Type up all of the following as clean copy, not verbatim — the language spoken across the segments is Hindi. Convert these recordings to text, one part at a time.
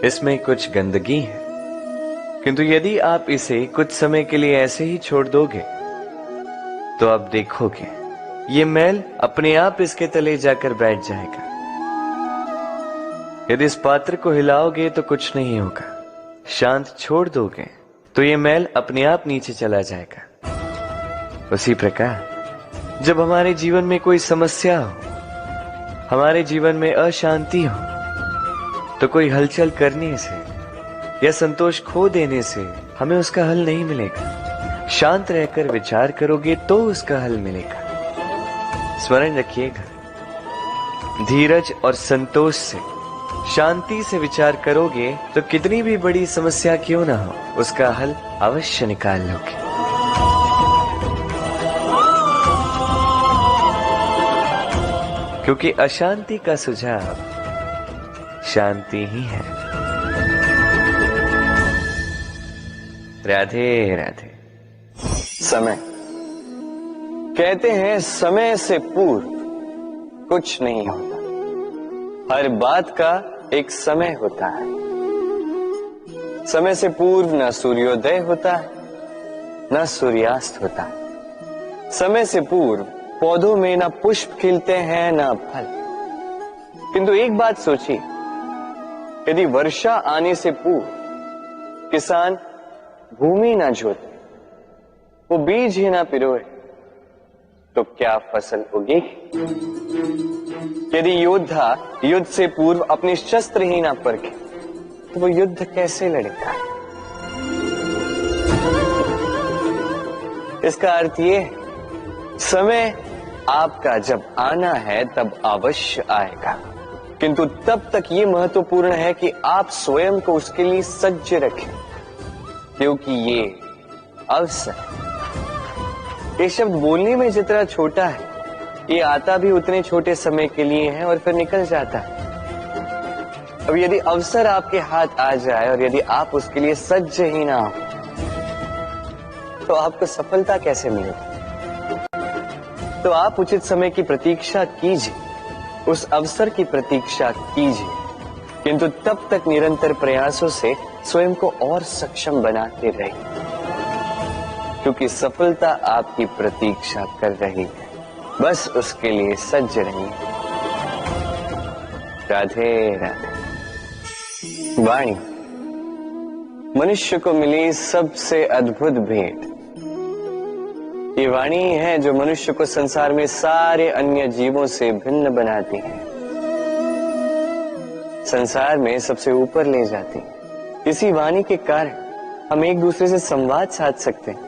इसमें कुछ गंदगी है, किंतु यदि आप इसे कुछ समय के लिए ऐसे ही छोड़ दोगे तो आप देखोगे ये मैल अपने आप इसके तले जाकर बैठ जाएगा। यदि इस पात्र को हिलाओगे तो कुछ नहीं होगा, शांत छोड़ दोगे तो ये मैल अपने आप नीचे चला जाएगा। उसी प्रकार जब हमारे जीवन में कोई समस्या हो, हमारे जीवन में अशांति हो, तो कोई हलचल करने से या संतोष खो देने से हमें उसका हल नहीं मिलेगा। शांत रहकर विचार करोगे तो उसका हल मिलेगा। स्मरण रखिएगा, धीरज और संतोष से, शांति से विचार करोगे तो कितनी भी बड़ी समस्या क्यों ना हो, उसका हल अवश्य निकाल लोगे। क्योंकि अशांति का सुझाव शांति ही है। राधे राधे। समय, कहते हैं समय से पूर्व कुछ नहीं होता, हर बात का एक समय होता है। समय से पूर्व न सूर्योदय होता है न सूर्यास्त होता है। समय से पूर्व पौधों में न पुष्प खिलते हैं न फल। किंतु एक बात सोचिए, यदि वर्षा आने से पूर्व किसान भूमि ना जोते, वो बीज ही ना पिरोए, तो क्या फसल उगेगी? यदि योद्धा युद्ध से पूर्व अपने शस्त्र ही ना परखे, तो वो युद्ध कैसे लड़ेगा? इसका अर्थ ये है, समय आपका जब आना है तब अवश्य आएगा, किंतु तब तक ये महत्वपूर्ण है कि आप स्वयं को उसके लिए सज्ज रखें, क्योंकि ये अवसर, ये शब्द बोलने में जितना छोटा है, ये आता भी उतने छोटे समय के लिए है और फिर निकल जाता है। अब यदि अवसर आपके हाथ आ जाए और यदि आप उसके लिए सज्ज ही ना हो, तो आपको सफलता कैसे मिलेगी? तो आप उचित समय की प्रतीक्षा कीजिए, उस अवसर की प्रतीक्षा कीजिए, किंतु तब तक निरंतर प्रयासों से स्वयं को और सक्षम बनाते रहिए, क्योंकि सफलता आपकी प्रतीक्षा कर रही है। बस उसके लिए सज्ज रहिए। राधे राधे। वाणी मनुष्य को मिली सबसे अद्भुत भेंट। ये वाणी है जो मनुष्य को संसार में सारे अन्य जीवों से भिन्न बनाती है, संसार में सबसे ऊपर ले जाती है। इसी वाणी के कारण हम एक दूसरे से संवाद साध सकते हैं।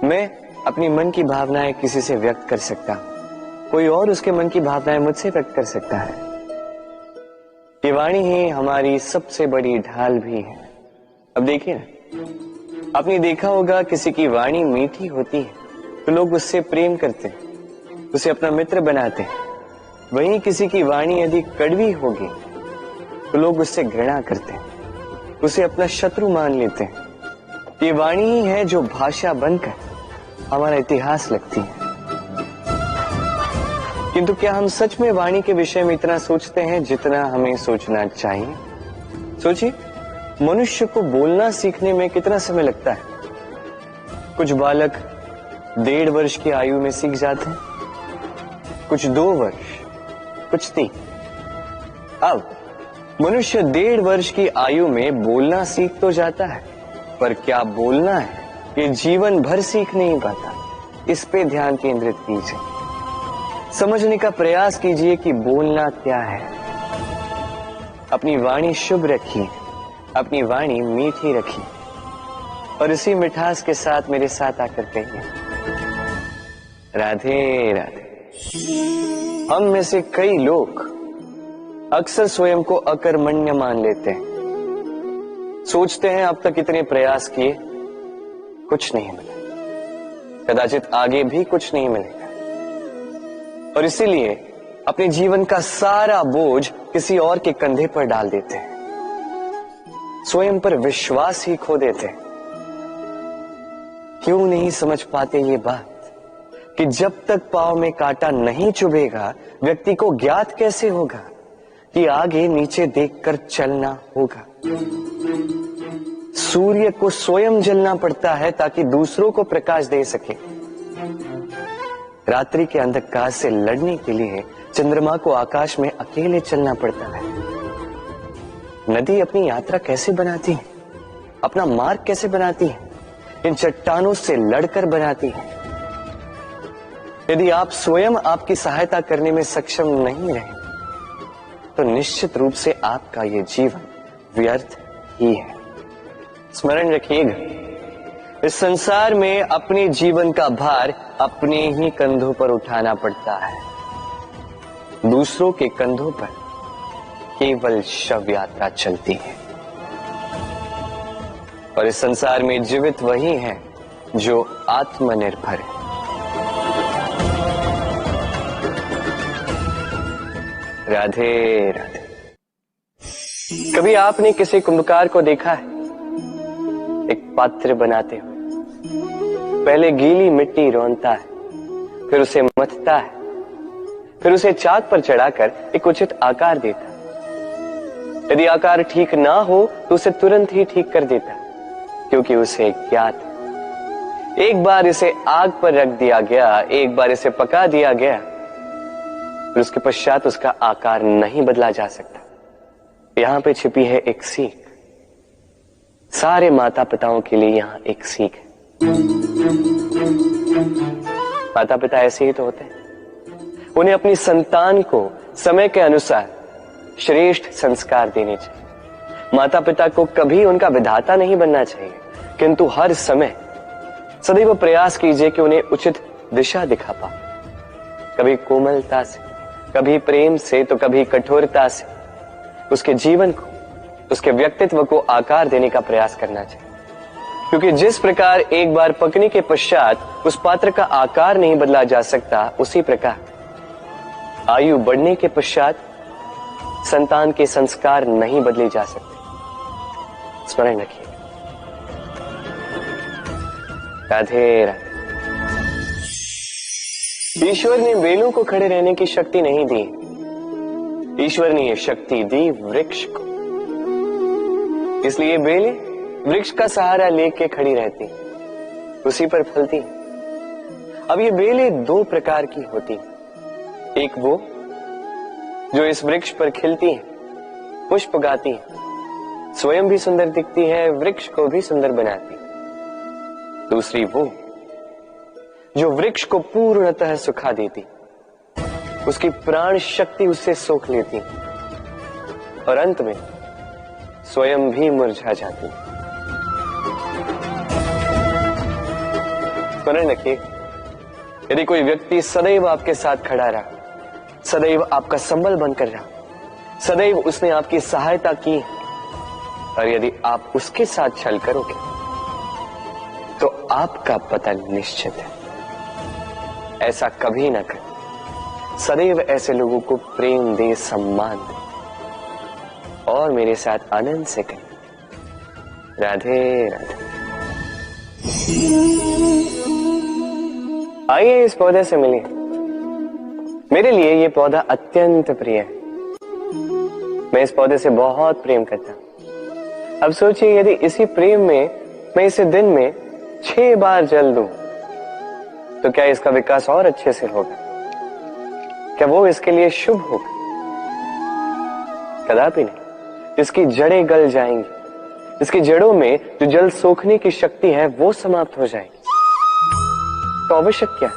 मैं अपनी मन की भावनाएं किसी से व्यक्त कर सकता हूं, कोई और उसके मन की भावनाएं मुझसे व्यक्त कर सकता है। ये वाणी ही हमारी सबसे बड़ी ढाल भी है। अब देखिए ना, आपने देखा होगा किसी की वाणी मीठी होती है तो लोग उससे प्रेम करते हैं, उसे अपना मित्र बनाते हैं। वहीं किसी की वाणी यदि कड़वी होगी तो लोग उससे घृणा करते हैं, उसे अपना शत्रु मान लेते हैं। ये वाणी ही है जो भाषा बनकर हमारा इतिहास लिखती है। किंतु क्या हम सच में वाणी के विषय में इतना सोचते हैं जितना हमें सोचना चाहिए? सोचिए, मनुष्य को बोलना सीखने में कितना समय लगता है। कुछ बालक 1.5 वर्ष की आयु में सीख जाते हैं, कुछ 2 वर्ष, कुछ 3। अब मनुष्य 1.5 वर्ष की आयु में बोलना सीख तो जाता है, पर क्या बोलना है ये जीवन भर सीख नहीं पाता। इस पे ध्यान केंद्रित कीजिए, समझने का प्रयास कीजिए कि बोलना क्या है। अपनी वाणी शुभ रखिए, अपनी वाणी मीठी रखिए, और इसी मिठास के साथ मेरे साथ आकर कहिए, राधे राधे। हम में से कई लोग अक्सर स्वयं को अकर्मण्य मान लेते हैं। सोचते हैं अब तक इतने प्रयास किए, कुछ नहीं मिला, कदाचित आगे भी कुछ नहीं मिलेगा, और इसीलिए अपने जीवन का सारा बोझ किसी और के कंधे पर डाल देते हैं, स्वयं पर विश्वास ही खो देते हैं। क्यों नहीं समझ पाते ये बात कि जब तक पांव में कांटा नहीं चुभेगा व्यक्ति को ज्ञात कैसे होगा कि आगे नीचे देखकर चलना होगा। सूर्य को स्वयं जलना पड़ता है ताकि दूसरों को प्रकाश दे सके। रात्रि के अंधकार से लड़ने के लिए चंद्रमा को आकाश में अकेले चलना पड़ता है। नदी अपनी यात्रा कैसे बनाती है, अपना मार्ग कैसे बनाती है? इन चट्टानों से लड़कर बनाती है। यदि आप स्वयं आपकी सहायता करने में सक्षम नहीं रहे तो निश्चित रूप से आपका यह जीवन व्यर्थ ही है। स्मरण रखिएगा, इस संसार में अपने जीवन का भार अपने ही कंधों पर उठाना पड़ता है। दूसरों के कंधों पर केवल शव यात्रा चलती है। और इस संसार में जीवित वही है जो आत्मनिर्भर है। राधे राधे। कभी आपने किसी कुंभकार को देखा है? एक पात्र बनाते हुए पहले गीली मिट्टी रौंदता है, फिर उसे मथता है, फिर उसे चाक पर चढ़ाकर एक उचित आकार देता है। यदि आकार ठीक ना हो तो उसे तुरंत ही ठीक कर देता है, क्योंकि उसे ज्ञात है। एक बार इसे आग पर रख दिया गया, एक बार इसे पका दिया गया, फिर उसके पश्चात उसका आकार नहीं बदला जा सकता। यहां पे छिपी है एक सीख। सारे माता पिताओं के लिए यहां एक सीख है। माता पिता ऐसे ही तो होते हैं। उन्हें अपनी संतान को समय के अनुसार श्रेष्ठ संस्कार देने चाहिए। माता पिता को कभी उनका विधाता नहीं बनना चाहिए, किंतु हर समय सदैव प्रयास कीजिए कि उन्हें उचित दिशा दिखा पाओ। कभी कोमलता से, कभी प्रेम से, तो कभी कठोरता से उसके जीवन को, उसके व्यक्तित्व को आकार देने का प्रयास करना चाहिए। क्योंकि जिस प्रकार एक बार पकने के पश्चात उस पात्र का आकार नहीं बदला जा सकता, उसी प्रकार आयु बढ़ने के पश्चात संतान के संस्कार नहीं बदले जा सकते। स्मरण रखिए। राधे राधे। ईश्वर ने बेलों को खड़े रहने की शक्ति नहीं दी, ईश्वर ने यह शक्ति दी वृक्ष को। इसलिए बेलें वृक्ष का सहारा लेके खड़ी रहती, उसी पर फलती। अब ये बेलें दो प्रकार की होती। एक वो जो इस वृक्ष पर खिलती है, पुष्प गाती है, स्वयं भी सुंदर दिखती है, वृक्ष को भी सुंदर बनाती। दूसरी वो जो वृक्ष को पूर्णतः सुखा देती, उसकी प्राण शक्ति उससे सोख लेती और अंत में स्वयं भी मुरझा जाती। स्मरण रखिए, यदि कोई व्यक्ति सदैव आपके साथ खड़ा रहा, सदैव आपका संबल बनकर रहा, सदैव उसने आपकी सहायता की, और यदि आप उसके साथ छल करोगे तो आपका पतन निश्चित है। ऐसा कभी ना करें। सदैव ऐसे लोगों को प्रेम दे, सम्मान दे और मेरे साथ आनंद से कहें राधे राधे। आइए इस पौधे से मिलिए। मेरे लिए ये पौधा अत्यंत प्रिय है। मैं इस पौधे से बहुत प्रेम करता हूं। अब सोचिए, यदि इसी प्रेम में मैं इसे दिन में 6 बार जल दूं तो क्या इसका विकास और अच्छे से होगा? क्या वो इसके लिए शुभ होगा? कदापि नहीं। इसकी जड़ें गल जाएंगी, इसकी जड़ों में जो जल सोखने की शक्ति है वो समाप्त हो जाएगी। तो आवश्यक क्या है?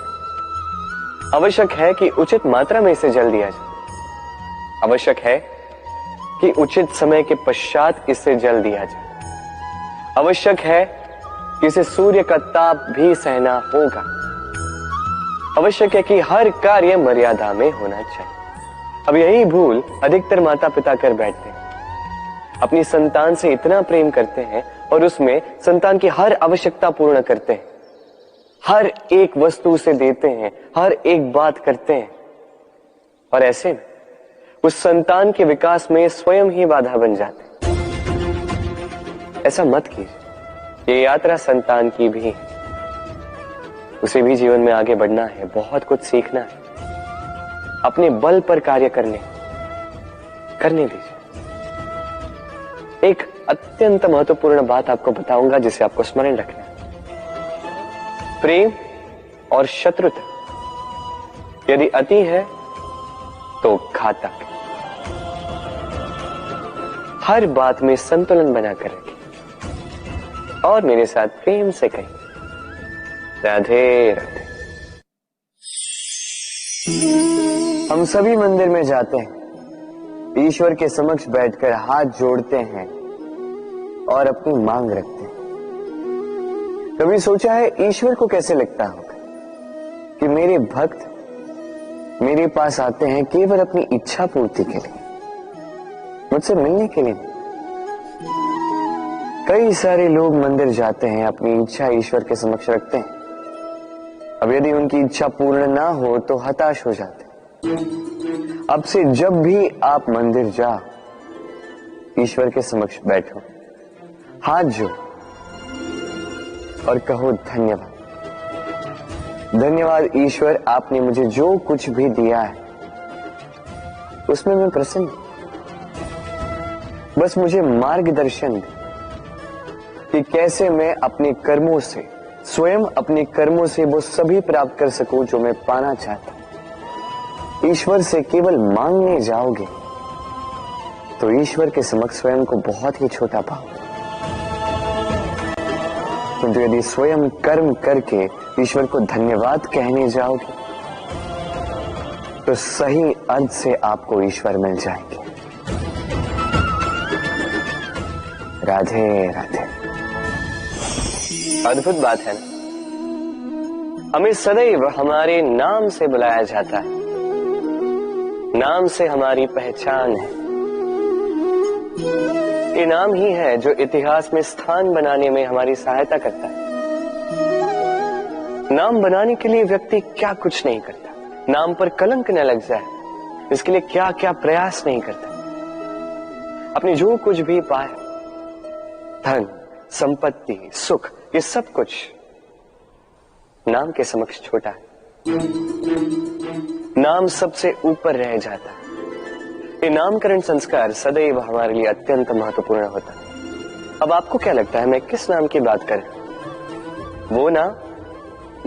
आवश्यक है कि उचित मात्रा में इसे जल दिया जाए। आवश्यक है कि उचित समय के पश्चात इसे जल दिया जाए। आवश्यक है कि इसे सूर्य का ताप भी सहना होगा। आवश्यक है कि हर कार्य मर्यादा में होना चाहिए। अब यही भूल अधिकतर माता पिता कर बैठते हैं। अपनी संतान से इतना प्रेम करते हैं और उसमें संतान की हर आवश्यकता पूर्ण करते हैं, हर एक वस्तु उसे देते हैं, हर एक बात करते हैं, और ऐसे में उस संतान के विकास में स्वयं ही बाधा बन जाते हैं। ऐसा मत कीजिए। ये यात्रा संतान की भी है। उसे भी जीवन में आगे बढ़ना है, बहुत कुछ सीखना है, अपने बल पर कार्य करने, करने दीजिए। एक अत्यंत महत्वपूर्ण बात आपको बताऊंगा जिसे आपको स्मरण रखना है। प्रेम और शत्रुता यदि अति है तो घातक है। हर बात में संतुलन बनाकर रखें और मेरे साथ प्रेम से कहें, राधे राधे। हम सभी मंदिर में जाते हैं, ईश्वर के समक्ष बैठकर हाथ जोड़ते हैं और अपनी मांग रखते हैं। कभी सोचा है ईश्वर को कैसे लगता होगा कि मेरे भक्त मेरे पास आते हैं केवल अपनी इच्छा पूर्ति के लिए, मुझसे मिलने के लिए नहीं। कई सारे लोग मंदिर जाते हैं, अपनी इच्छा ईश्वर के समक्ष रखते हैं। अब यदि उनकी इच्छा पूर्ण ना हो तो हताश हो जाते हैं। अब से जब भी आप मंदिर जाओ, ईश्वर के समक्ष बैठो, हाथ जोड़ो और कहो धन्यवाद। धन्यवाद ईश्वर, आपने मुझे जो कुछ भी दिया है उसमें मैं प्रसन्न हूं। बस मुझे मार्गदर्शन दे कि कैसे मैं अपने कर्मों से, स्वयं अपने कर्मों से वो सभी प्राप्त कर सकूं जो मैं पाना चाहता हूं। ईश्वर से केवल मांगने जाओगे तो ईश्वर के समक्ष स्वयं को बहुत ही छोटा पाओगे। किंतु यदि स्वयं कर्म करके ईश्वर को धन्यवाद कहने जाओगे तो सही अर्थ से आपको ईश्वर मिल जाएंगे। राधे राधे। अद्भुत बात है ना, हमें सदैव हमारे नाम से बुलाया जाता है। नाम से हमारी पहचान है। ये नाम ही है जो इतिहास में स्थान बनाने में हमारी सहायता करता है। नाम बनाने के लिए व्यक्ति क्या कुछ नहीं करता, नाम पर कलंक न लग जाए इसके लिए क्या क्या प्रयास नहीं करता। अपने जो कुछ भी पाए, धन, संपत्ति, सुख, ये सब कुछ नाम के समक्ष छोटा है। नाम सबसे ऊपर रह जाता है। ये नामकरण संस्कार सदैव हमारे लिए अत्यंत महत्वपूर्ण होता है। अब आपको क्या लगता है मैं किस नाम की बात कर रहा हूं? वो नाम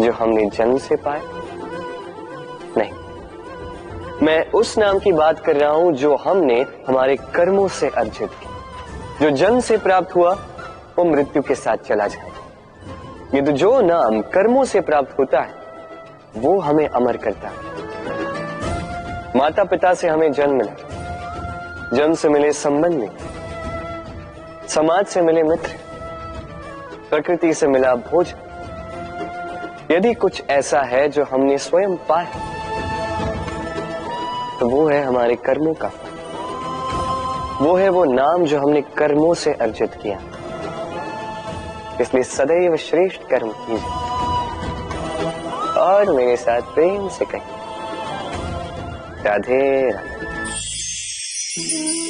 जो हमने जन्म से पाए? नहीं, मैं उस नाम की बात कर रहा हूं जो हमने हमारे कर्मों से अर्जित किया। जो जन्म से प्राप्त हुआ वो मृत्यु के साथ चला जाए। ये तो जो नाम कर्मों से प्राप्त होता है वो हमें अमर करता है। माता पिता से हमें जन्म मिला, जन्म से मिले संबंध में, समाज से मिले मित्र, प्रकृति से मिला भोजन। यदि कुछ ऐसा है जो हमने स्वयं पाया तो वो है हमारे कर्मों का फल। वो है वो नाम जो हमने कर्मों से अर्जित किया। इसलिए सदैव श्रेष्ठ कर्म कीजिए और मेरे साथ प्रेम से कहिए, राधे राधे।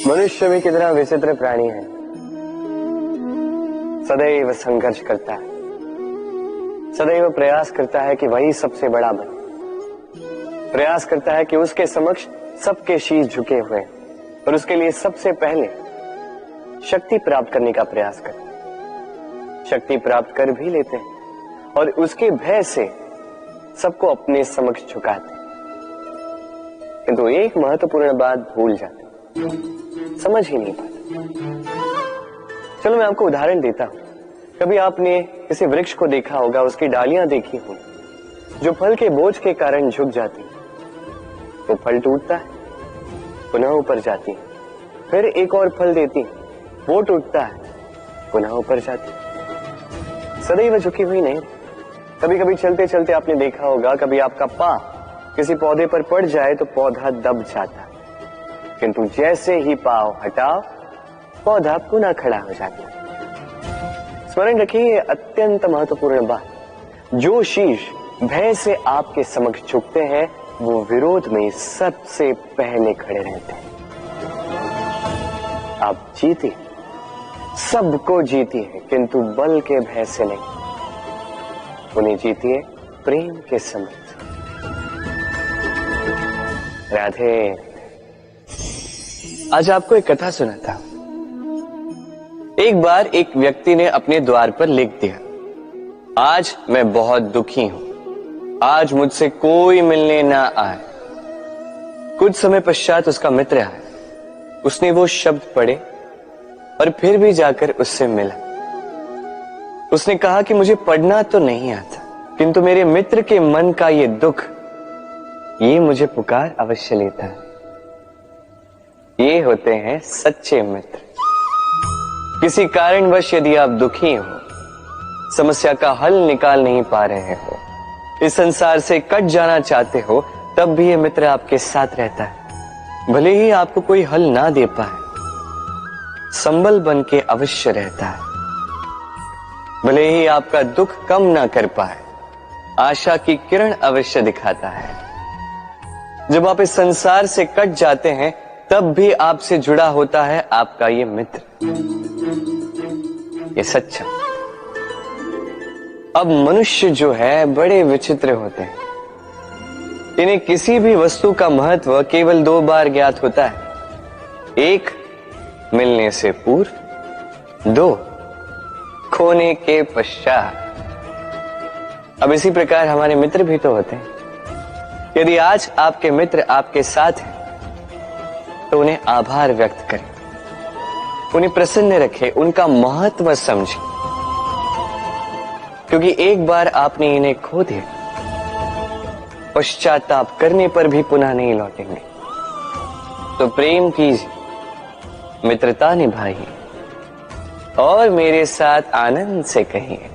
मनुष्य भी कितना विचित्र प्राणी है, सदैव संघर्ष करता है, सदैव प्रयास करता है कि वही सबसे बड़ा बने, प्रयास करता है कि उसके समक्ष सबके शीश झुके हुए और उसके लिए सबसे पहले शक्ति प्राप्त करने का प्रयास करता है। शक्ति प्राप्त कर भी लेते हैं और उसके भय से सबको अपने समक्ष झुकाते हैं। किंतु एक महत्वपूर्ण बात भूल जाते, समझ ही नहीं पाते। चलो मैं आपको उदाहरण देता हूं। कभी आपने किसी वृक्ष को देखा होगा, उसकी डालियां देखी होंगी जो फल के बोझ के कारण झुक जाती है। वो फल टूटता है, पुनः ऊपर जाती है, फिर एक और फल देती है, वो टूटता है, पुनः ऊपर जाती है, सदैव झुकी हुई नहीं। कभी कभी चलते चलते आपने देखा होगा, कभी आपका पांव किसी पौधे पर पड़ जाए तो पौधा दब जाता है, किंतु जैसे ही पांव हटाओ पौधा पुनः खड़ा हो जाता है। स्मरण रखिए, ये अत्यंत महत्वपूर्ण बात। जो शीश भय से आपके समक्ष झुकते हैं वो विरोध में सबसे पहले खड़े रहते हैं। आप जीते, सबको जीती है, किंतु बल के भय से नहीं, उन्हें जीतिए प्रेम के समक्ष। राधे। आज आपको एक कथा सुनाता हूं। एक बार एक व्यक्ति ने अपने द्वार पर लिख दिया, आज मैं बहुत दुखी हूं, आज मुझसे कोई मिलने ना आए। कुछ समय पश्चात उसका मित्र आया, उसने वो शब्द पढ़े और फिर भी जाकर उससे मिला। उसने कहा कि मुझे पढ़ना तो नहीं आता, किंतु मेरे मित्र के मन का ये दुख, ये मुझे पुकार अवश्य लेता है। ये होते हैं सच्चे मित्र। किसी कारणवश यदि आप दुखी हो, समस्या का हल निकाल नहीं पा रहे हो, इस संसार से कट जाना चाहते हो, तब भी ये मित्र आपके साथ रहता है। भले ही आपको कोई हल ना दे पाए, संबल बन के अवश्य रहता है। भले ही आपका दुख कम ना कर पाए, आशा की किरण अवश्य दिखाता है। जब आप इस संसार से कट जाते हैं, तब भी आपसे जुड़ा होता है आपका ये मित्र, ये सच्चा। अब मनुष्य जो है बड़े विचित्र होते हैं। इन्हें किसी भी वस्तु का महत्व केवल 2 बार ज्ञात होता है, 1 मिलने से पूर्व, 2 खोने के पश्चात। अब इसी प्रकार हमारे मित्र भी तो होते हैं। यदि आज आपके मित्र आपके साथ हैं, तो उन्हें आभार व्यक्त करें, उन्हें प्रसन्न रखें, उनका महत्व समझें, क्योंकि एक बार आपने इन्हें खो दिया, पश्चाताप करने पर भी पुनः नहीं लौटेंगे। तो प्रेम कीजिए, मित्रता निभाइए और मेरे साथ आनंद से कहिए,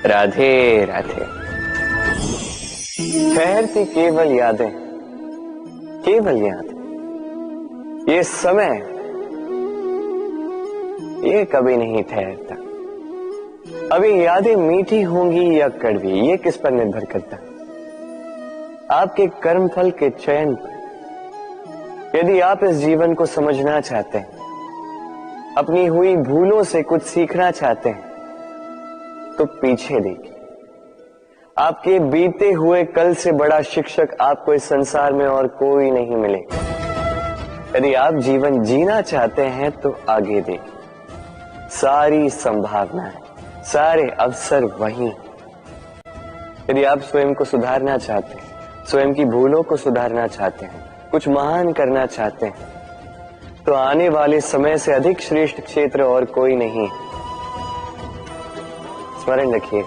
राधे राधे। ठहरती केवल यादें, केवल यादें। ये समय, ये कभी नहीं ठहरता। अभी यादें मीठी होंगी या कड़वी, ये किस पर निर्भर करता है? आपके कर्मफल के चयन पर। यदि आप इस जीवन को समझना चाहते हैं, अपनी हुई भूलों से कुछ सीखना चाहते हैं, तो पीछे देखिए। आपके बीते हुए कल से बड़ा शिक्षक आपको इस संसार में और कोई नहीं मिलेगा। यदि आप जीवन जीना चाहते हैं, तो आगे देखिए। सारी संभावनाएं, सारे अवसर वहीं। यदि आप स्वयं को सुधारना चाहते हैं, स्वयं की भूलों को सुधारना चाहते हैं, कुछ महान करना चाहते हैं, तो आने वाले समय से अधिक श्रेष्ठ क्षेत्र और कोई नहीं। स्मरण रखिए,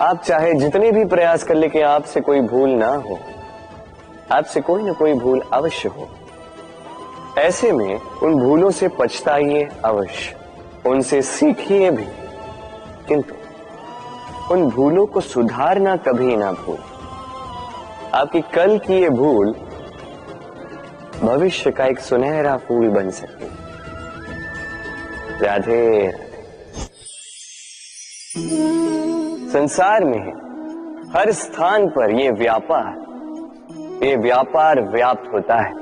आप चाहे जितने भी प्रयास कर ले कि आपसे कोई भूल ना हो, आपसे कोई ना कोई भूल अवश्य हो। ऐसे में उन भूलों से पछताइए अवश्य, उनसे सीखिए भी, किंतु उन भूलों को सुधारना कभी ना भूल। आपकी कल की ये भूल भविष्य का एक सुनहरा फूल बन सकती है। राधे राधे। संसार में हर स्थान पर ये व्यापार व्याप्त होता है।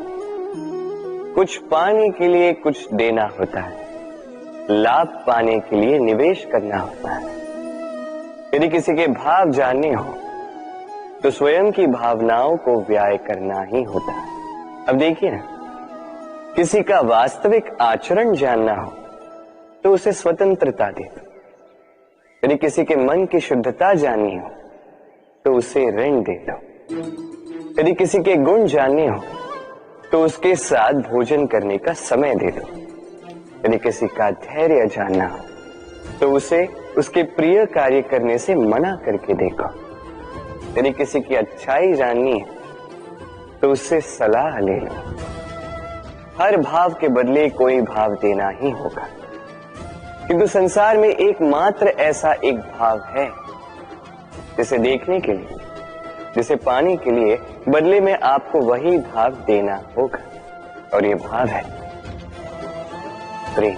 कुछ पाने के लिए कुछ देना होता है, लाभ पाने के लिए निवेश करना होता है। यदि किसी के भाव जानने हो, तो स्वयं की भावनाओं को व्याय करना ही होता है। अब देखिए ना, किसी का वास्तविक आचरण जानना हो, तो उसे स्वतंत्रता दे दो। यदि किसी के मन की शुद्धता जाननी हो, तो उसे ऋण दे दो। यदि किसी के गुण जानने हो, तो उसके साथ भोजन करने का समय दे दो। यदि किसी का धैर्य जानना हो, तो उसे उसके प्रिय कार्य करने से मना करके देखो। यदि किसी की अच्छाई जाननी है, तो उससे सलाह ले लो। हर भाव के बदले कोई भाव देना ही होगा, किंतु संसार में एकमात्र ऐसा एक भाव है, जिसे देखने के लिए, जिसे पाने के लिए बदले में आपको वही भाव देना होगा, और ये भाव है प्रेम।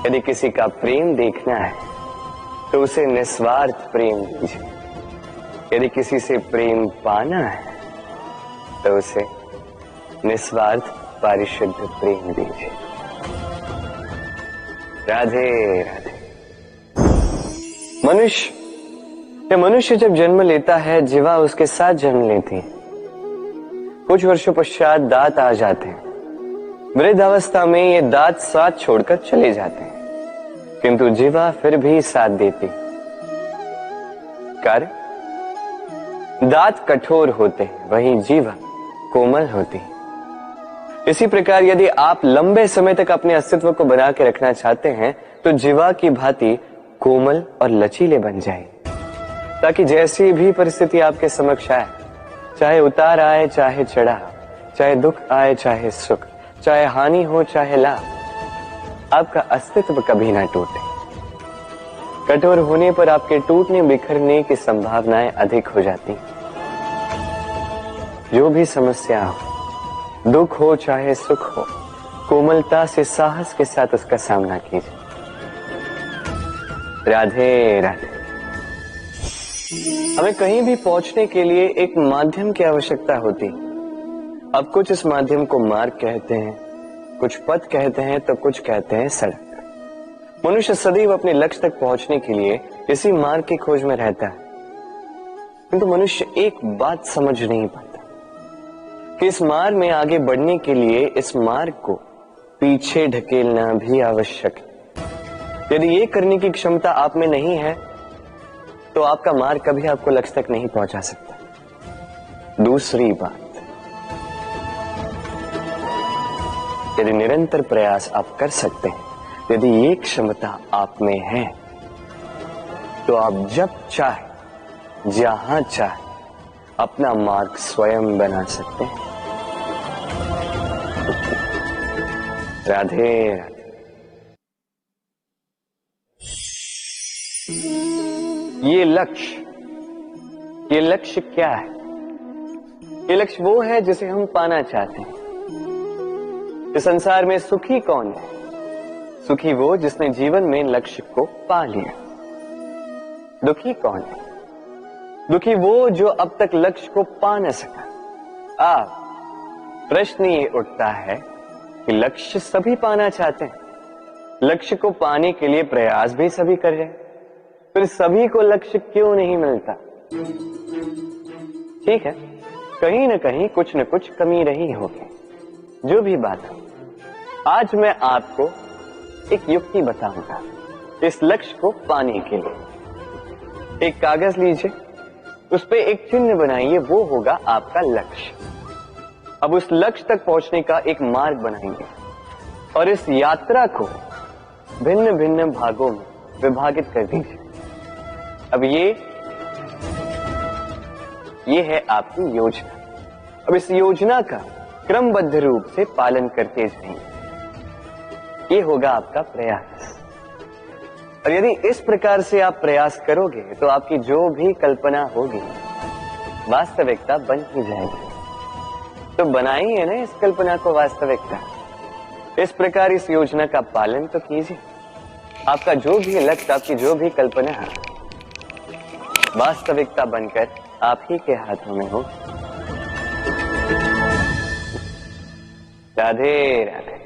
यदि किसी का प्रेम देखना है, तो उसे निस्वार्थ प्रेम दीजिए। यदि किसी से प्रेम पाना है, तो उसे निस्वार्थ पारिशुद्ध प्रेम दीजिए। राधे राधे। मनुष्य जब जन्म लेता है, जीवा उसके साथ जन्म लेती है। कुछ वर्षों पश्चात दांत आ जाते हैं। वृद्धावस्था में ये दांत साथ छोड़कर चले जाते हैं, किंतु जीवा फिर भी साथ देती। कारण दांत कठोर होते हैं, वहीं जीवा कोमल होती है। इसी प्रकार यदि आप लंबे समय तक अपने अस्तित्व को बना के रखना चाहते हैं तो जीवा की भांति कोमल और लचीले बन जाए, ताकि जैसी भी परिस्थिति आपके समक्ष आए, चाहे उतार आए चाहे चढ़ाव, चाहे दुख आए चाहे सुख, चाहे हानि हो चाहे लाभ, आपका अस्तित्व कभी ना टूटे। कठोर होने पर आपके टूटने बिखरने की संभावनाएं अधिक हो जाती। जो भी समस्या हो, दुख हो चाहे सुख हो, कोमलता से साहस के साथ उसका सामना कीजिए। राधे राधे। हमें कहीं भी पहुंचने के लिए एक माध्यम की आवश्यकता होती। अब कुछ इस माध्यम को मार्ग कहते हैं, कुछ पथ कहते हैं, तो कुछ कहते हैं सड़क। मनुष्य सदैव अपने लक्ष्य तक पहुंचने के लिए इसी मार्ग की खोज में रहता है, किंतु मनुष्य एक बात समझ नहीं पाता कि इस मार्ग में आगे बढ़ने के लिए इस मार्ग को पीछे ढकेलना भी आवश्यक है। यदि ये करने की क्षमता आप में नहीं है तो आपका मार्ग कभी आपको लक्ष्य तक नहीं पहुंचा सकता। दूसरी बात, यदि निरंतर प्रयास आप कर सकते हैं, यदि ये क्षमता आप में है, तो आप जब चाहे जहां चाहे अपना मार्ग स्वयं बना सकते हैं। राधे राधे। ये लक्ष्य क्या है? ये लक्ष्य वो है जिसे हम पाना चाहते हैं। इस संसार में सुखी कौन है? सुखी वो जिसने जीवन में लक्ष्य को पा लिया। दुखी कौन है? दुखी वो जो अब तक लक्ष्य को पा न सका। प्रश्न ये उठता है कि लक्ष्य सभी पाना चाहते हैं, लक्ष्य को पाने के लिए प्रयास भी सभी कर रहे हैं, फिर सभी को लक्ष्य क्यों नहीं मिलता? ठीक है, कहीं न कहीं कुछ न कुछ कमी रही होगी। जो भी बात हो, आज मैं आपको एक युक्ति बताऊंगा इस लक्ष्य को पाने के लिए। एक कागज लीजिए, उस पे एक चिन्ह बनाइए, वो होगा आपका लक्ष्य। अब उस लक्ष्य तक पहुंचने का एक मार्ग बनाएंगे और इस यात्रा को भिन्न भिन्न भागों में विभाजित कर दीजिए। अब ये है आपकी योजना। अब इस योजना का क्रमबद्ध रूप से पालन करते जाएंगे। ये होगा आपका प्रयास। और यदि इस प्रकार से आप प्रयास करोगे तो आपकी जो भी कल्पना होगी वास्तविकता बन ही जाएगी। तो बनाइए ना इस कल्पना को वास्तविकता। इस प्रकार इस योजना का पालन तो कीजिए। आपका जो भी लक्ष्य, आपकी जो भी कल्पना है, वास्तविकता बनकर आप ही के हाथों में हो। राधे राधे।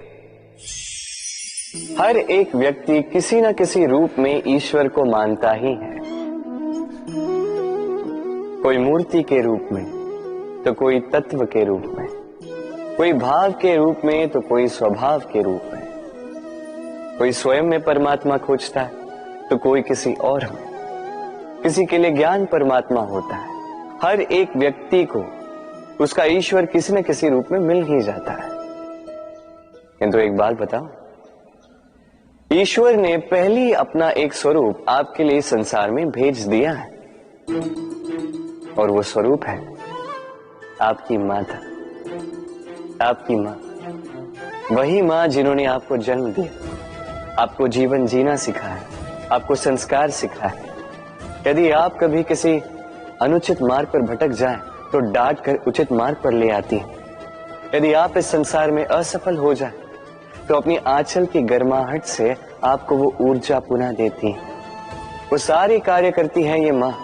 हर एक व्यक्ति किसी न किसी रूप में ईश्वर को मानता ही है। कोई मूर्ति के रूप में, तो कोई तत्व के रूप में, कोई भाव के रूप में, तो कोई स्वभाव के रूप में। कोई स्वयं में परमात्मा खोजता है तो कोई किसी और में। किसी के लिए ज्ञान परमात्मा होता है। हर एक व्यक्ति को उसका ईश्वर किसी न किसी रूप में मिल ही जाता है। किंतु एक बात बताओ, ईश्वर ने पहले अपना एक स्वरूप आपके लिए संसार में भेज दिया है, और वो स्वरूप है आपकी माता, आपकी माँ। वही माँ जिन्होंने आपको जन्म दिया, आपको जीवन जीना सिखाया, आपको संस्कार सिखाया। यदि आप कभी किसी अनुचित मार्ग पर भटक जाएं, तो डांट कर उचित मार्ग पर ले आती है। यदि आप इस संसार में असफल हो जाएं, तो अपनी आंचल की गर्माहट से आपको वो ऊर्जा पुनः देती है। वो सारी कार्य करती है ये माँ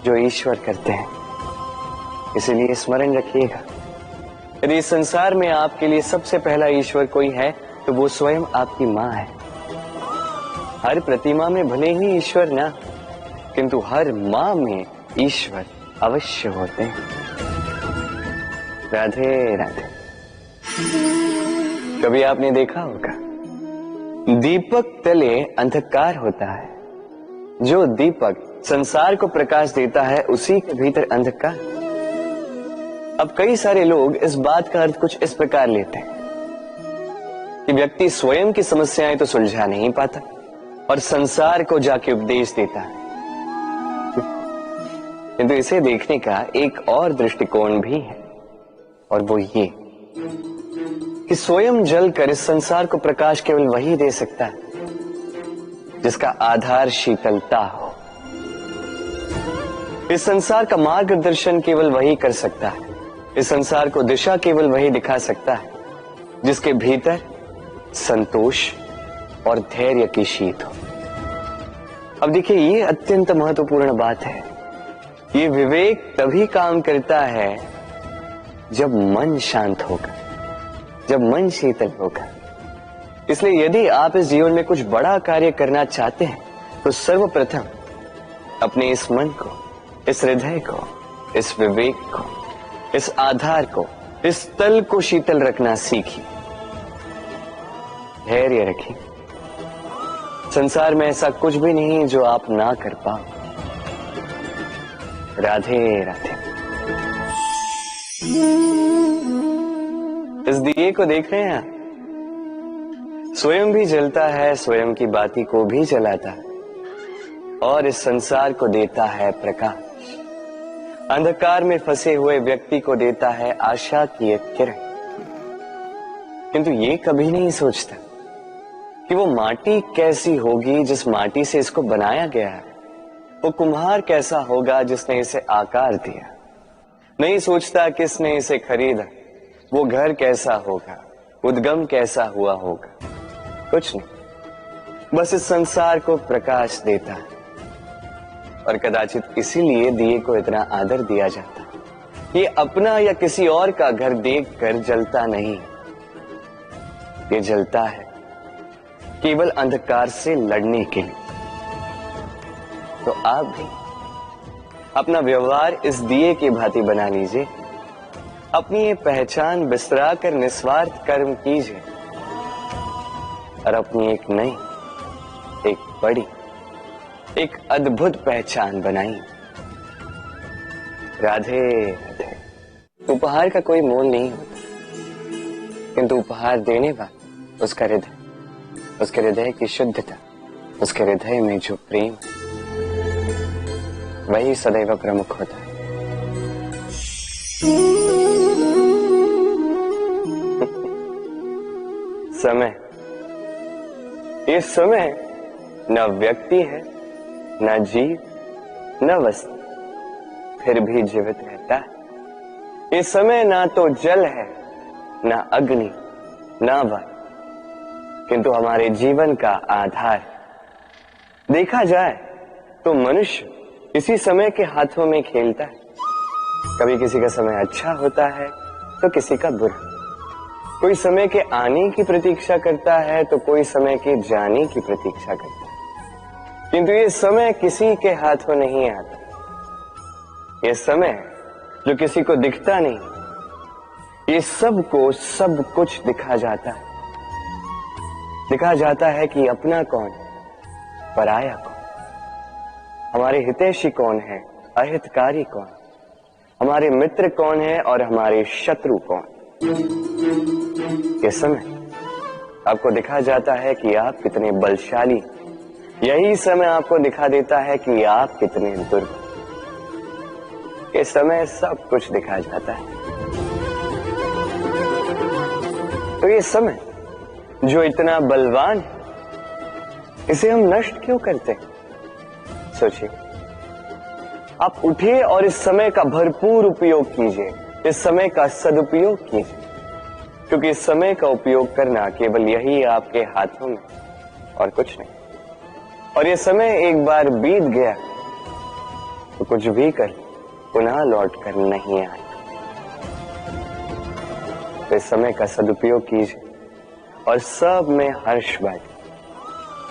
जो ईश्वर करते हैं। इसलिए स्मरण रखिएगा, यदि इस संसार में आपके लिए सबसे पहला ईश्वर कोई है तो वो स्वयं आपकी माँ है। हर प्रतिमा में भले ही ईश्वर ना, किंतु हर माँ में ईश्वर अवश्य होते हैं। राधे राधे। कभी आपने देखा होगा, दीपक तले अंधकार होता है, जो दीपक संसार को प्रकाश देता है उसी के भीतर अंधकार। अब कई सारे लोग इस बात का अर्थ कुछ इस प्रकार लेते हैं कि व्यक्ति स्वयं की समस्याएं तो सुलझा नहीं पाता और संसार को जाके उपदेश देता है। किंतु इसे देखने का एक और दृष्टिकोण भी है, और वो ये कि स्वयं जलकर इस संसार को प्रकाश केवल वही दे सकता है जिसका आधार शीतलता हो। इस संसार का मार्गदर्शन केवल वही कर सकता है, इस संसार को दिशा केवल वही दिखा सकता है जिसके भीतर संतोष और धैर्य की शीत हो। अब देखिए, ये अत्यंत महत्वपूर्ण बात है। ये विवेक तभी काम करता है जब मन शांत होगा, जब मन शीतल होगा। इसलिए यदि आप इस जीवन में कुछ बड़ा कार्य करना चाहते हैं तो सर्वप्रथम अपने इस मन को, इस हृदय को, इस विवेक को, इस आधार को, इस तल को शीतल रखना सीखिए, धैर्य रखिए। संसार में ऐसा कुछ भी नहीं जो आप ना कर पाओ। राधे राधे। इस दिए को देख रहे हैं आप? स्वयं भी जलता है, स्वयं की बाती को भी जलाता है और इस संसार को देता है प्रकाश। अंधकार में फंसे हुए व्यक्ति को देता है आशा की एक किरण। किंतु ये कभी नहीं सोचता कि वो माटी कैसी होगी जिस माटी से इसको बनाया गया है, वो कुम्हार कैसा होगा जिसने इसे आकार दिया। नहीं सोचता किसने इसे खरीदा, वो घर कैसा होगा, उद्गम कैसा हुआ होगा, कुछ नहीं। बस इस संसार को प्रकाश देता है और कदाचित इसीलिए दिए को इतना आदर दिया जाता है। ये अपना या किसी और का घर देखकर जलता नहीं, ये जलता है केवल अंधकार से लड़ने के लिए। तो आप भी अपना व्यवहार इस दिए की भांति बना लीजिए, अपनी ये पहचान बिसरा कर निस्वार्थ कर्म कीजिए और अपनी एक नई, एक बड़ी, एक अद्भुत पहचान बनाइए। राधे राधे। उपहार का कोई मोल नहीं होता, किंतु उपहार देने वाला उसका हृदय, उसके हृदय की शुद्धता, उसके हृदय में जो प्रेम, वही सदैव प्रमुख होता है। समय, ये समय न व्यक्ति है, न जीव, न वस्तु, फिर भी जीवित रहता है। ये समय ना तो जल है, न अग्नि, न वायु, किंतु हमारे जीवन का आधार। देखा जाए तो मनुष्य इसी समय के हाथों में खेलता है। कभी किसी का समय अच्छा होता है तो किसी का बुरा। कोई समय के आने की प्रतीक्षा करता है तो कोई समय के जाने की प्रतीक्षा करता है, किंतु ये समय किसी के हाथों नहीं आता। ये समय जो किसी को दिखता नहीं, ये सबको सब कुछ दिखा जाता है। दिखा जाता है कि अपना कौन, पराया कौन, हमारे हितैषी कौन है, अहितकारी कौन, हमारे मित्र कौन है और हमारे शत्रु कौन। ये समय आपको दिखा जाता है कि आप कितने बलशाली, यही समय आपको दिखा देता है कि आप कितने दुर्बल। ये समय सब कुछ दिखा जाता है। तो ये समय जो इतना बलवान है, इसे हम नष्ट क्यों करते हैं? सोचिए, आप उठिए और इस समय का भरपूर उपयोग कीजिए, इस समय का सदुपयोग कीजिए, क्योंकि इस समय का उपयोग करना केवल यही आपके हाथों में, और कुछ नहीं। और ये समय एक बार बीत गया तो कुछ भी कर पुनः लौट कर नहीं आए। तो इस समय का सदुपयोग कीजिए और सब में हर्ष बांटिए।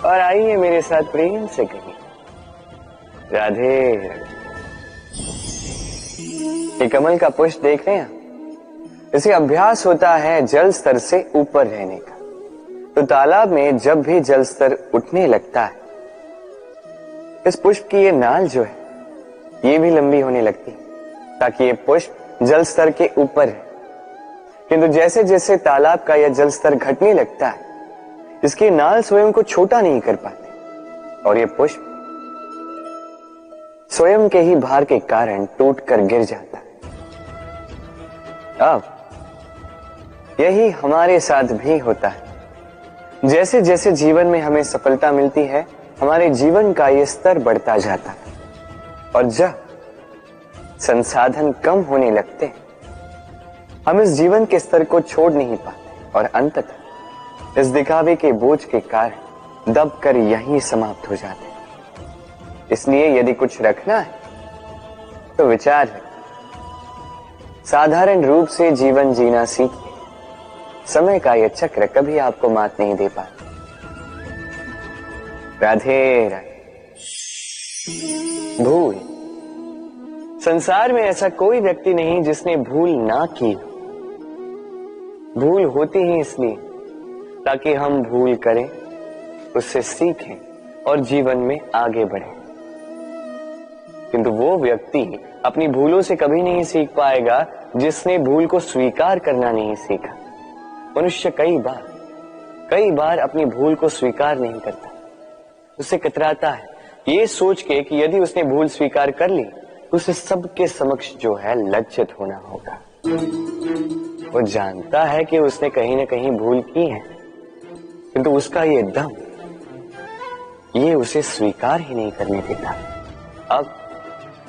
और आइए मेरे साथ प्रेम से कहिए, राधे राधे। ये कमल का पुष्प देख रहे हैं, इसे अभ्यास होता है जल स्तर से ऊपर रहने का। तो तालाब में जब भी जल स्तर उठने लगता है, इस पुष्प की ये नाल जो है ये भी लंबी होने लगती है ताकि ये पुष्प जल स्तर के ऊपर है। किंतु जैसे जैसे तालाब का यह जल स्तर घटने लगता है, इसकी नाल स्वयं को छोटा नहीं कर पाती और ये पुष्प स्वयं के ही भार के कारण टूटकर गिर जाता है। अब यही हमारे साथ भी होता है। जैसे जैसे जीवन में हमें सफलता मिलती है, हमारे जीवन का ये स्तर बढ़ता जाता है और जब संसाधन कम होने लगते हैं, हम इस जीवन के स्तर को छोड़ नहीं पाते और अंततः इस दिखावे के बोझ के कारण दबकर यहीं समाप्त हो जाते हैं। इसलिए यदि कुछ रखना है तो विचार है, साधारण रूप से जीवन जीना सीखिए। समय का यह चक्र कभी आपको मात नहीं दे पाता। राधे राधे। भूल। संसार में ऐसा कोई व्यक्ति नहीं जिसने भूल ना की। भूल होती ही इसलिए ताकि हम भूल करें, उससे सीखें और जीवन में आगे बढ़ें। किंतु वो व्यक्ति अपनी भूलों से कभी नहीं सीख पाएगा जिसने भूल को स्वीकार करना नहीं सीखा। मनुष्य कई बार अपनी भूल को स्वीकार नहीं करता, उससे कतराता है ये सोच के कि यदि उसने भूल स्वीकार कर ली तो उसे सबके समक्ष जो है लज्जित होना होगा। वो जानता है कि उसने कहीं ना कहीं भूल की है, किंतु उसका ये दम ये उसे स्वीकार ही नहीं करने देता। अब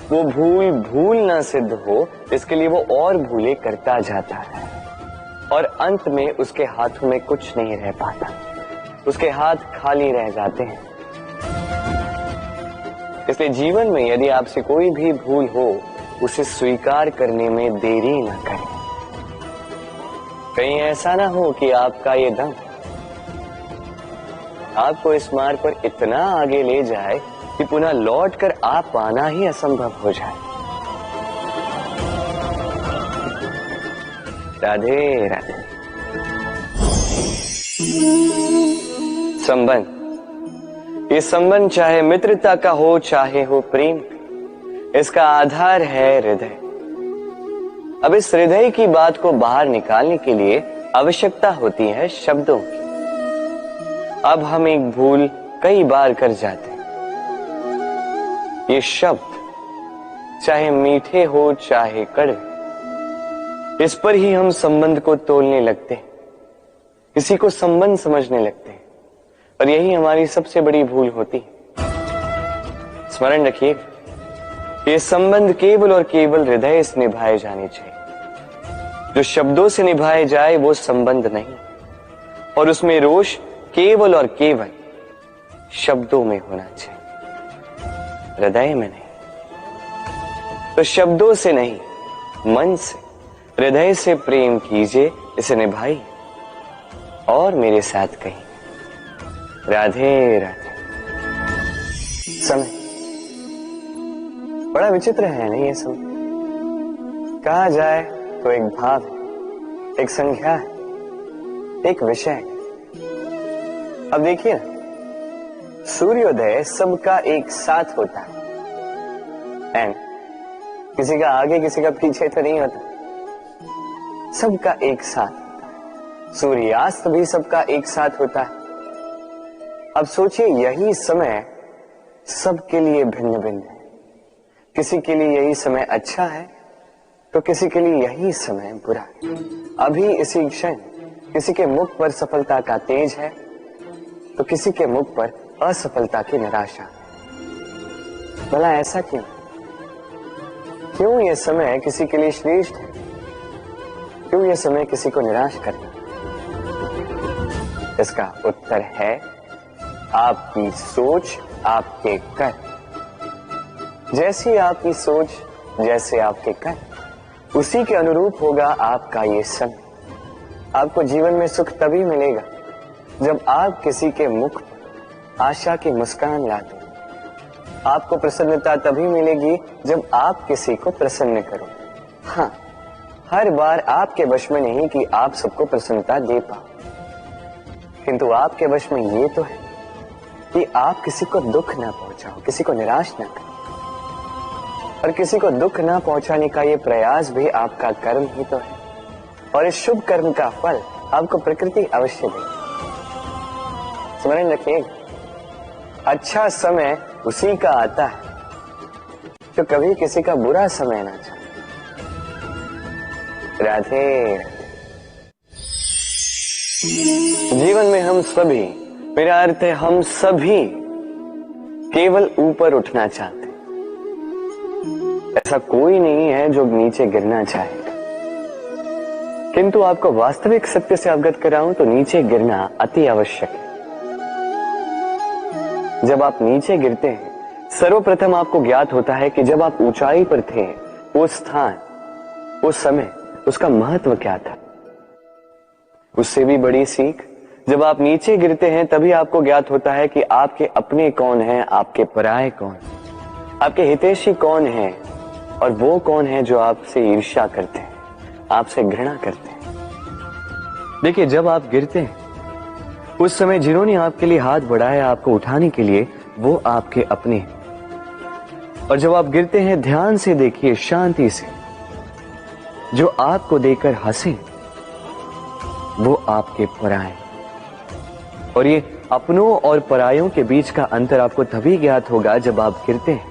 वो भूल ना सिद्ध हो, इसके लिए वो और भूलें करता जाता है और अंत में उसके हाथों में कुछ नहीं रह पाता, उसके हाथ खाली रह जाते हैं। इसलिए जीवन में यदि आपसे कोई भी भूल हो, उसे स्वीकार करने में देरी ना करें। कहीं ऐसा ना हो कि आपका ये दम आपको इस मार्ग पर इतना आगे ले जाए कि पुनः लौटकर आप पाना ही असंभव हो जाए। राधे राधे। संबंध। ये संबंध चाहे मित्रता का हो चाहे हो प्रेम, इसका आधार है हृदय। अब इस हृदय की बात को बाहर निकालने के लिए आवश्यकता होती है शब्दों की। अब हम एक भूल कई बार कर जाते हैं। ये शब्द चाहे मीठे हो चाहे कड़वे, इस पर ही हम संबंध को तोलने लगते हैं, किसी को संबंध समझने लगते हैं और यही हमारी सबसे बड़ी भूल होती है। स्मरण रखिए, ये संबंध केवल और केवल हृदय से निभाए जाने चाहिए। जो शब्दों से निभाए जाए वो संबंध नहीं, और उसमें रोष केवल और केवल शब्दों में होना चाहिए, हृदय में नहीं। तो शब्दों से नहीं, मन से, हृदय से प्रेम कीजिए, इसे निभाइए और मेरे साथ कहिए राधे राधे। समय बड़ा विचित्र है नहीं ये समय। कहा जाए तो एक भाव है, एक संख्या है, एक विषय है। अब देखिए, सूर्योदय सबका एक साथ होता है एंड किसी का आगे किसी का पीछे तो नहीं होता, सबका एक साथ। सूर्यास्त भी सबका एक साथ होता है। अब सोचिए, यही समय सबके लिए भिन्न भिन्न है। किसी के लिए यही समय अच्छा है तो किसी के लिए यही समय बुरा है। अभी इसी क्षण किसी के मुख पर सफलता का तेज है तो किसी के मुख पर असफलता की निराशा। भला ऐसा क्यों? क्यों यह समय किसी के लिए श्रेष्ठ है, क्यों यह समय किसी को निराश करता? इसका उत्तर है आपकी सोच, आपके कर्म। जैसी आपकी सोच, जैसे आपके कर्म, उसी के अनुरूप होगा आपका ये समय। आपको जीवन में सुख तभी मिलेगा जब आप किसी के मुख पर आशा की मुस्कान लाते। आपको प्रसन्नता तभी मिलेगी जब आप किसी को प्रसन्न करो। हाँ, हर बार आपके वश में नहीं कि आप सबको प्रसन्नता दे पाओ, किंतु आपके वश में ये तो है कि आप किसी को दुख ना पहुंचाओ, किसी को निराश ना करो। और किसी को दुख ना पहुंचाने का ये प्रयास भी आपका कर्म ही तो है, और इस शुभ कर्म का फल आपको प्रकृति अवश्य देगी। स्मरण रखिए, अच्छा समय उसी का आता है जो कभी किसी का बुरा समय ना चाहे। राधे। जीवन में हम सभी, मेरा अर्थ है हम सभी, केवल ऊपर उठना चाहते हैं। ऐसा कोई नहीं है जो नीचे गिरना चाहेगा, किंतु आपको वास्तविक सत्य से अवगत कराऊं तो नीचे गिरना अति आवश्यक है। जब आप नीचे गिरते हैं, सर्वप्रथम आपको ज्ञात होता है कि जब आप ऊंचाई पर थे, वो स्थान, वो समय, उसका महत्व क्या था। उससे भी बड़ी सीख, जब आप नीचे गिरते हैं तभी आपको ज्ञात होता है कि आपके अपने कौन हैं, आपके पराये कौन, आपके हितैषी कौन हैं, और वो कौन है जो आपसे ईर्ष्या करते हैं, आपसे घृणा करते हैं। देखिए, जब आप गिरते हैं उस समय जिन्होंने आपके लिए हाथ बढ़ाया आपको उठाने के लिए, वो आपके अपने हैं। और जब आप गिरते हैं, ध्यान से देखिए, शांति से, जो आपको देकर हंसे वो आपके पराये। और ये अपनों और परायों के बीच का अंतर आपको तभी ज्ञात होगा जब आप गिरते हैं,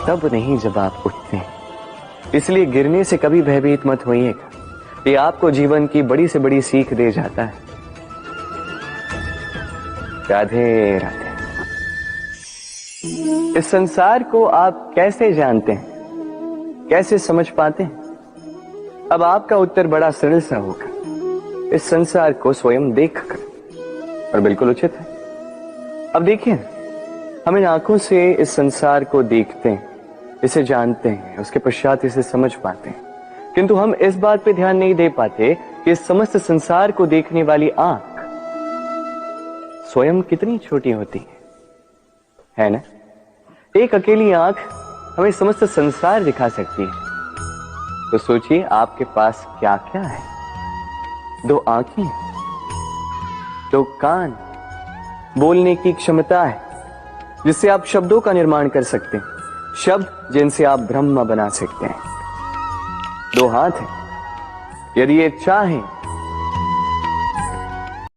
तब नहीं जब आप उठते हैं। इसलिए गिरने से कभी भयभीत मत होइएगा, ये आपको जीवन की बड़ी से बड़ी सीख दे जाता है। राधे राधे। इस संसार को आप कैसे जानते हैं, कैसे समझ पाते हैं? अब आपका उत्तर बड़ा सरल सा होगा, इस संसार को स्वयं देखकर, और बिल्कुल उचित है। अब देखिए, हम इन आंखों से इस संसार को देखते हैं, इसे जानते हैं, उसके पश्चात इसे समझ पाते हैं, किंतु हम इस बात पे ध्यान नहीं दे पाते कि इस समस्त संसार को देखने वाली आंख स्वयं कितनी छोटी होती है ना? एक अकेली आंख हमें समस्त संसार दिखा सकती है। तो सोचिए, आपके पास क्या क्या है। 2 आंखें, 2 कान, बोलने की क्षमता है जिससे आप शब्दों का निर्माण कर सकते हैं, शब्द जिनसे आप ब्रह्म बना सकते हैं। 2 हाथ हैं, यदि ये चाहें